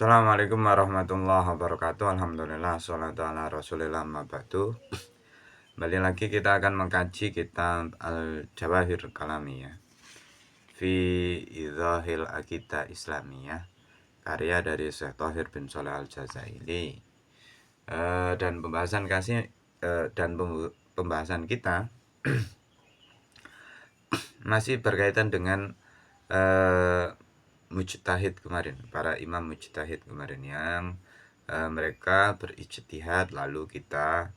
Assalamualaikum warahmatullahi wabarakatuh. Alhamdulillah, sholatu ala rasulillah, amma ba'du. Kembali lagi kita akan mengkaji kitab Al-Jawahir Kalamiyah fi Idhahil Aqidah Islamiyah, karya dari Syekh Thahir bin Sholeh Al-Jazaili. Dan pembahasan kita masih berkaitan dengan mujtahid kemarin, para imam mujtahid kemarin yang mereka berijtihad, lalu kita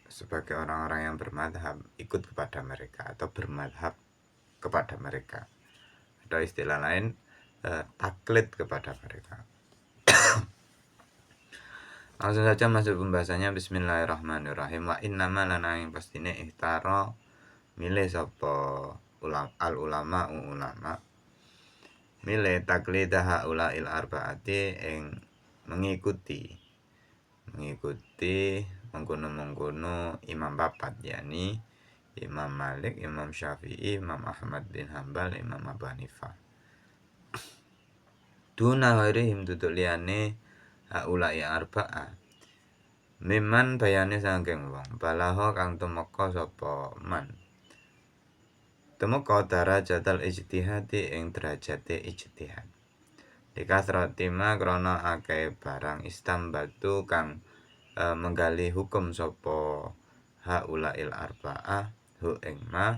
sebagai orang-orang yang bermadhab ikut kepada mereka atau bermadhab kepada mereka, atau istilah lain taklid kepada mereka. Langsung saja masuk pembahasannya. Bismillahirrahmanirrahim. Wa innama lana yang pastine ihtara milih sapa ulama milih taklidah ulail arbaati ing mengikuti mengkono imam papat, yakni Imam Malik, Imam Syafi'i, Imam Ahmad bin Hambal, Imam Abu Hanifah. Duna ghairihim tutuk liyane ulai arba'ah. Miman bayane saking wong balaho kang tumeka sapa man. Tumeka darajatul ijtihadi ing derajate ijtihad. Dikasratima krana akeh barang istambatu kang menggali hukum sapa haulail arba'ah hu ing ma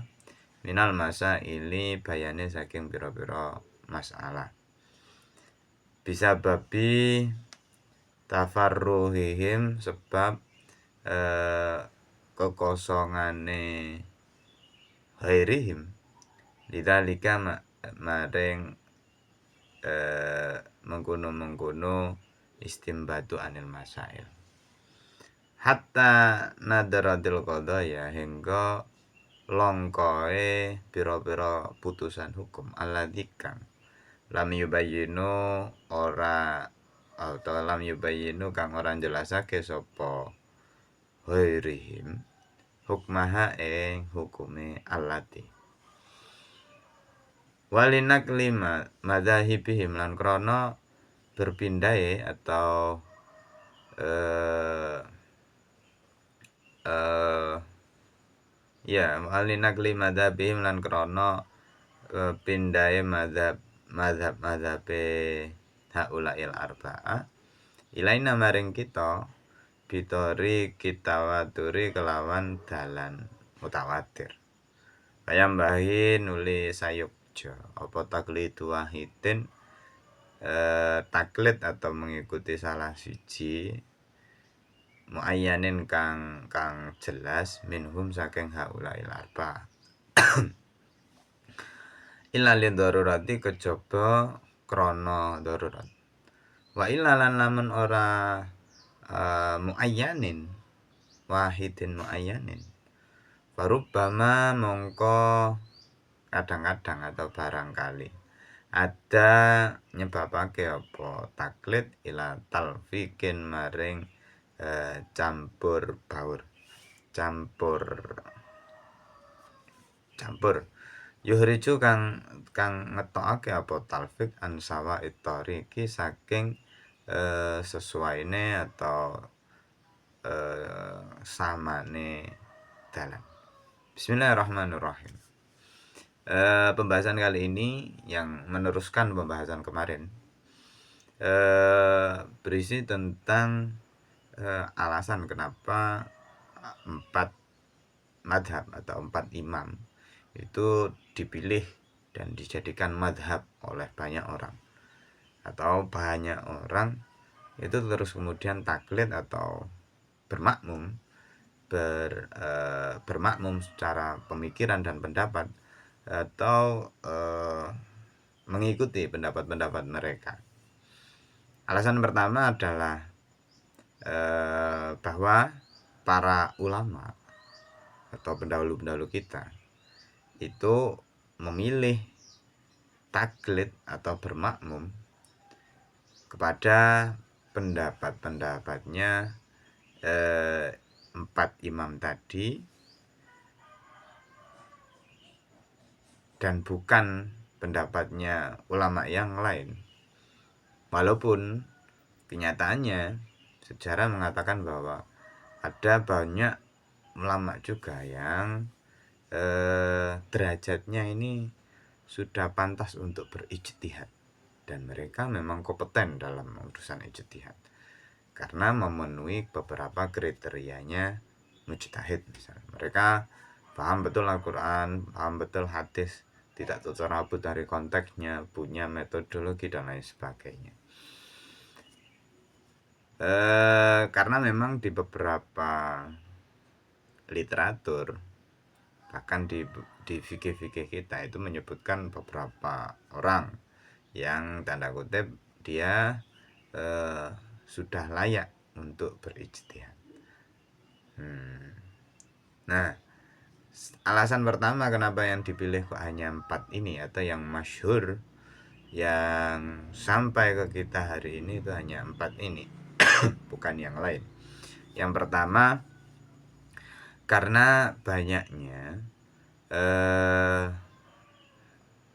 minal masaili bayane saking pira-pira masalah. Bisa babi tafarruhihim sebab kekosongane ghairihim lidzalika maring mengkono istimbatu anil masail hatta nadaratil qadaya hingga longkoe pira-pira putusan hukum alladzikang lam yubayyinu kang ora jelasake sapa ghairihim hukmaha ing hukume allati walinak lima madzahibihim lan krana berpindahe atau walinak lima madzhabihim lan krana pindahe mazhabe haulail arba'ah ilaina maring kita bitori kitawaturi kelawan dalan mutawatir bayambahi nuli sayukja apa taklidu wahidin taklid atau mengikuti salah siji muayyanin kang jelas minhum saking haulail arba'ah illa li darurati kejaba krana darurat wa illa lan lamun ora muayyanin wahidin muayyanin farubbama mongko kadang-kadang atau barangkali ada nyebabake apa taklid ila talfikin maring campur yuhriju kang ngetokake apa talfik ansawa itariki saking sesuaine atau samane dalan. Bismillahirrahmanirrahim. Pembahasan kali ini yang meneruskan pembahasan kemarin berisi tentang alasan kenapa 4 madhab atau 4 imam itu dipilih dan dijadikan madhab oleh banyak orang, atau banyak orang itu terus kemudian taklid atau bermakmum secara pemikiran dan pendapat atau mengikuti pendapat-pendapat mereka. Alasan pertama adalah bahwa para ulama atau pendahulu-pendahulu kita itu memilih taklid atau bermakmum kepada pendapat-pendapatnya 4 imam tadi dan bukan pendapatnya ulama yang lain. Walaupun kenyataannya sejarah mengatakan bahwa ada banyak ulama juga yang derajatnya ini sudah pantas untuk berijtihad, dan mereka memang kompeten dalam urusan ijtihad karena memenuhi beberapa kriterianya mujtahid. Misalnya mereka paham betul Al-Quran, paham betul hadis, tidak tercerabut dari konteksnya, punya metodologi dan lain sebagainya. Karena memang di beberapa literatur, bahkan di fikih-fikih kita itu menyebutkan beberapa orang yang tanda kutip dia sudah layak untuk berijtihad. Nah, alasan pertama kenapa yang dipilih kok hanya 4 ini atau yang masyhur yang sampai ke kita hari ini itu hanya 4 ini bukan yang lain. Yang pertama, karena banyaknya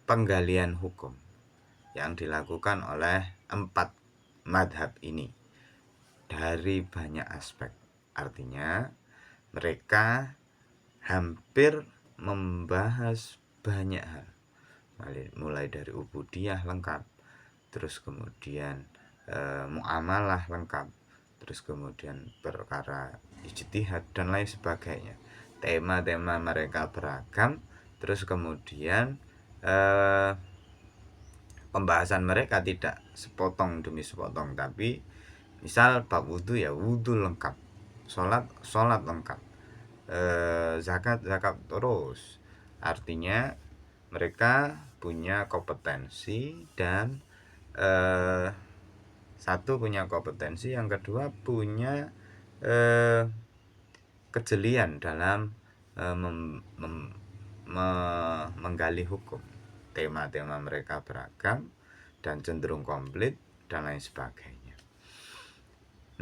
penggalian hukum yang dilakukan oleh 4 madhab ini dari banyak aspek. Artinya mereka hampir membahas banyak hal, mulai dari ubudiyah lengkap, terus kemudian muamalah lengkap, terus kemudian perkara ijtihad dan lain sebagainya. Tema-tema mereka beragam, terus kemudian pembahasan mereka tidak sepotong demi sepotong, tapi misal bab wudhu ya wudhu lengkap, sholat lengkap, zakat terus. Artinya mereka punya kompetensi dan satu punya kompetensi, yang kedua punya kejelian dalam menggali hukum. Tema-tema mereka beragam dan cenderung komplit dan lain sebagainya.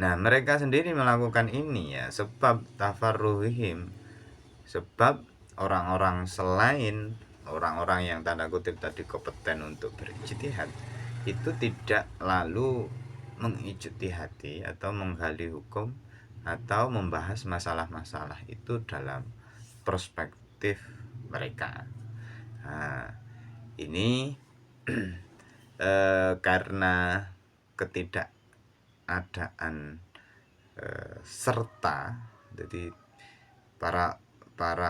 Nah, mereka sendiri melakukan ini ya sebab tafarruhihim, sebab orang-orang selain orang-orang yang tanda kutip tadi kompeten untuk berijtihad itu tidak lalu mengijtihadi atau menggali hukum atau membahas masalah-masalah itu dalam perspektif mereka. Nah, ini karena ketidakadaan serta, jadi para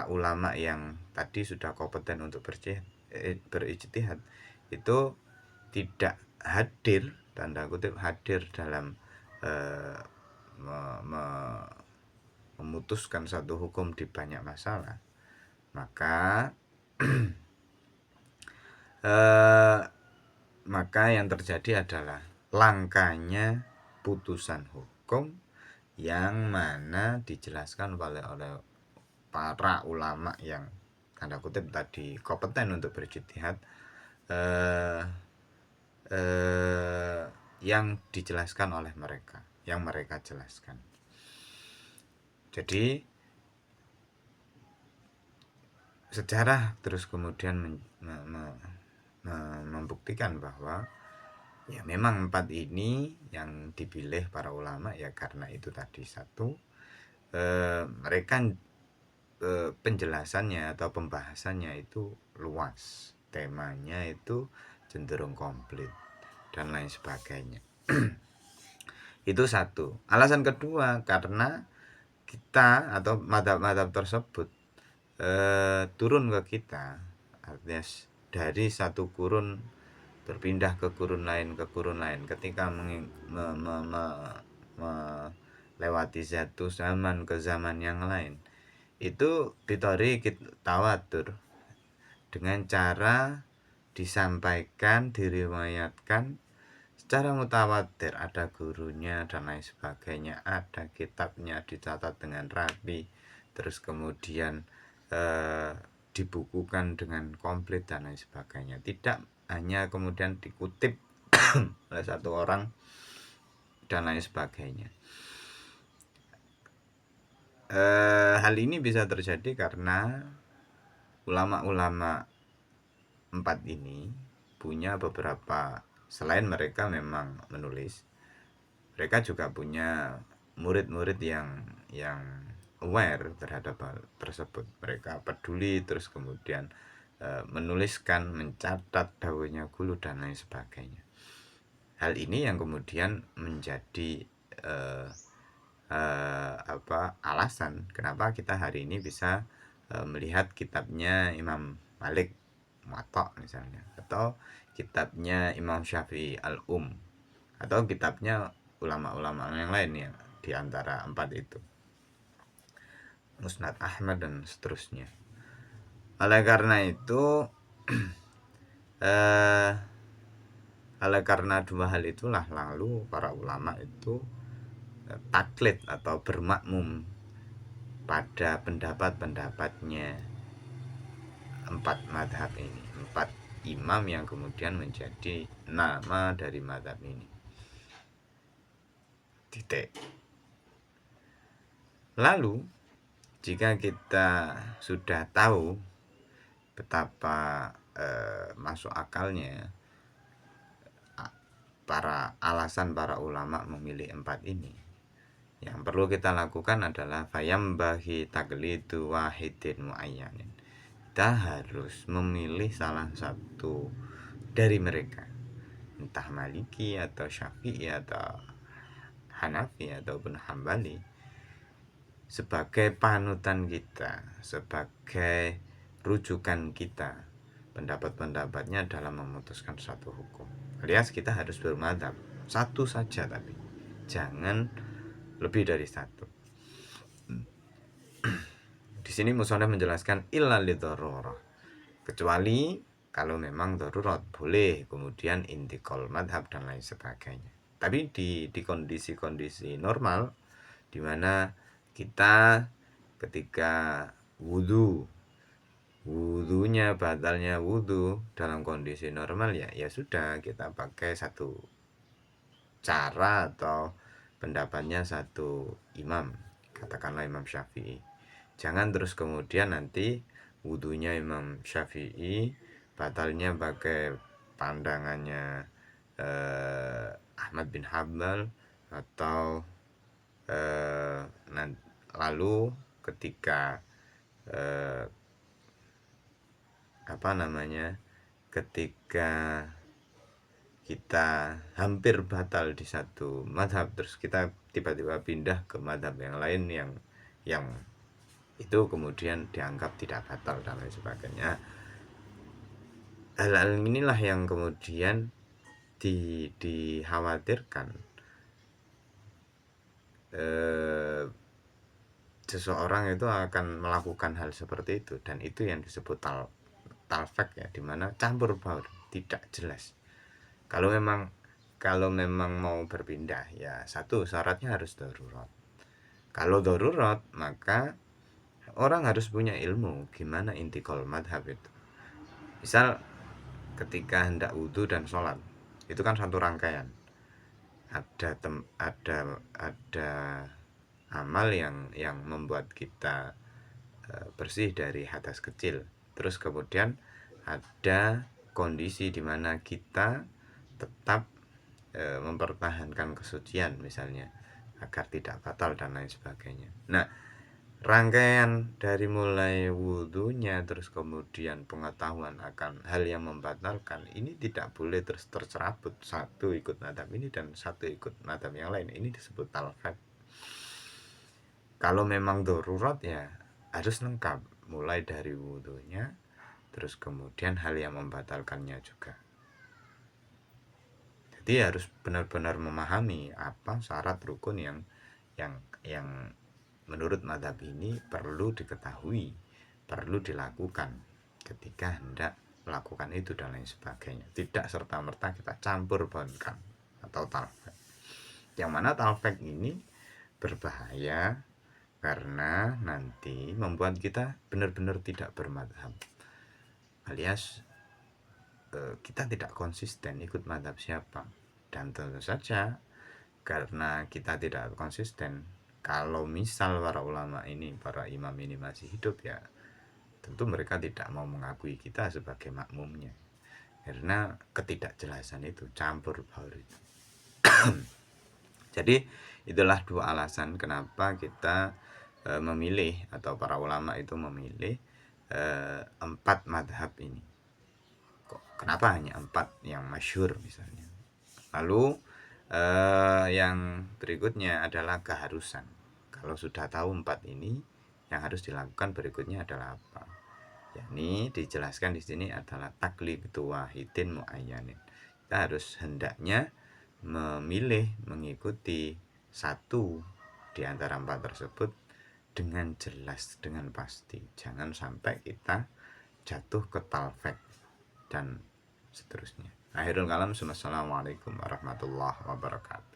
ulama yang tadi sudah kompeten untuk berijtihad itu tidak hadir, tanda kutip hadir dalam memutuskan satu hukum di banyak masalah, maka maka yang terjadi adalah langkanya putusan hukum yang mana dijelaskan oleh para ulama yang tanda kutip tadi kompeten untuk berijtihad, yang dijelaskan oleh mereka, yang mereka jelaskan. Jadi sejarah terus kemudian membuktikan bahwa ya memang 4 ini yang dipilih para ulama ya karena itu tadi, satu, mereka penjelasannya atau pembahasannya itu luas, temanya itu cenderung komplit dan lain sebagainya. Itu satu. Alasan kedua, karena kita atau madhab-madhab tersebut turun ke kita, artinya dari satu kurun berpindah ke kurun lain, ketika melewati satu zaman ke zaman yang lain, itu bitorikit tawatur, dengan cara disampaikan, diriwayatkan secara mutawatir, ada gurunya dan lain sebagainya, ada kitabnya dicatat dengan rapi, terus kemudian dibukukan dengan komplit dan lain sebagainya. Tidak hanya kemudian dikutip oleh satu orang dan lain sebagainya. Hal ini bisa terjadi karena ulama-ulama empat ini punya beberapa, selain mereka memang menulis, mereka juga punya murid-murid yang aware terhadap hal tersebut. Mereka peduli, terus kemudian menuliskan, mencatat dawuhnya guru dan lain sebagainya. Hal ini yang kemudian menjadi alasan kenapa kita hari ini bisa melihat kitabnya Imam Malik Muwatta misalnya, atau kitabnya Imam Syafi'i atau kitabnya ulama-ulama yang lain ya, di antara empat itu, Musnad Ahmad dan seterusnya. Oleh karena itu oleh karena dua hal itulah lalu para ulama itu taklid atau bermakmum pada pendapat-pendapatnya empat madhab ini, empat imam yang kemudian menjadi nama dari madhab ini. Titik. Lalu jika kita sudah tahu betapa masuk akalnya alasan para ulama memilih empat ini, yang perlu kita lakukan adalah fayambahi taqlidu wahidin muayyanin. Kita harus memilih salah satu dari mereka, entah Maliki atau Syafi'i atau Hanafi ataupun Hambali, sebagai panutan kita, sebagai rujukan kita, pendapat-pendapatnya dalam memutuskan suatu hukum. Alias kita harus bermadzhab satu saja, tapi jangan lebih dari satu. Di sini musannaf menjelaskan illa lidharurah, kecuali kalau memang darurat boleh kemudian intikal madhab dan lain sebagainya. Tapi di kondisi-kondisi normal, di mana kita ketika wudhunya batalnya wudhu dalam kondisi normal, ya sudah, kita pakai satu cara atau pendapatnya satu imam, katakanlah Imam Syafi'i. Jangan terus kemudian nanti wudhunya Imam Syafi'i batalnya pakai pandangannya Ahmad bin Hanbal, atau lalu ketika ketika kita hampir batal di satu madhab, terus kita tiba-tiba pindah ke madhab yang lain yang itu kemudian dianggap tidak batal dan lain sebagainya. Hal-hal inilah yang kemudian dikhawatirkan seseorang itu akan melakukan hal seperti itu, dan itu yang disebut talfek ya, dimana campur baur, tidak jelas. Kalau memang mau berpindah, ya satu syaratnya harus darurat. Kalau darurat, maka orang harus punya ilmu gimana intikal madhab itu. Misal ketika hendak wudhu dan sholat, itu kan satu rangkaian. Ada amal yang membuat kita bersih dari hadas kecil. Terus kemudian ada kondisi di mana kita tetap mempertahankan kesucian misalnya, agar tidak batal dan lain sebagainya. Nah, rangkaian dari mulai wudhunya, terus kemudian pengetahuan akan hal yang membatalkan, ini tidak boleh terus tercerabut, satu ikut madhab ini dan satu ikut madhab yang lain. Ini disebut talfek. Kalau memang darurat, ya harus lengkap, mulai dari wudhunya, terus kemudian hal yang membatalkannya juga. Jadi harus benar-benar memahami apa syarat rukun yang menurut madhab ini perlu diketahui, perlu dilakukan ketika hendak melakukan itu dan lain sebagainya. Tidak serta-merta kita campur baurkan atau talfek. Yang mana talfek ini berbahaya karena nanti membuat kita benar-benar tidak bermadhab, alias kita tidak konsisten ikut madhab siapa. Dan tentu saja karena kita tidak konsisten, kalau misal para ulama ini, para imam ini masih hidup, ya tentu mereka tidak mau mengakui kita sebagai makmumnya. karena ketidakjelasan itu, campur baur itu. Jadi itulah dua alasan kenapa kita memilih, atau para ulama itu memilih 4 madhab ini. Kenapa hanya 4 yang masyhur misalnya. Lalu yang berikutnya adalah keharusan. Kalau sudah tahu 4 ini, yang harus dilakukan berikutnya adalah apa? Yakni dijelaskan di sini adalah taklibatu wahidin muayyanin. Kita harus hendaknya memilih mengikuti satu di antara 4 tersebut dengan jelas, dengan pasti. Jangan sampai kita jatuh ke talfek dan seterusnya. Akhirul kalam, assalamualaikum warahmatullahi wabarakatuh.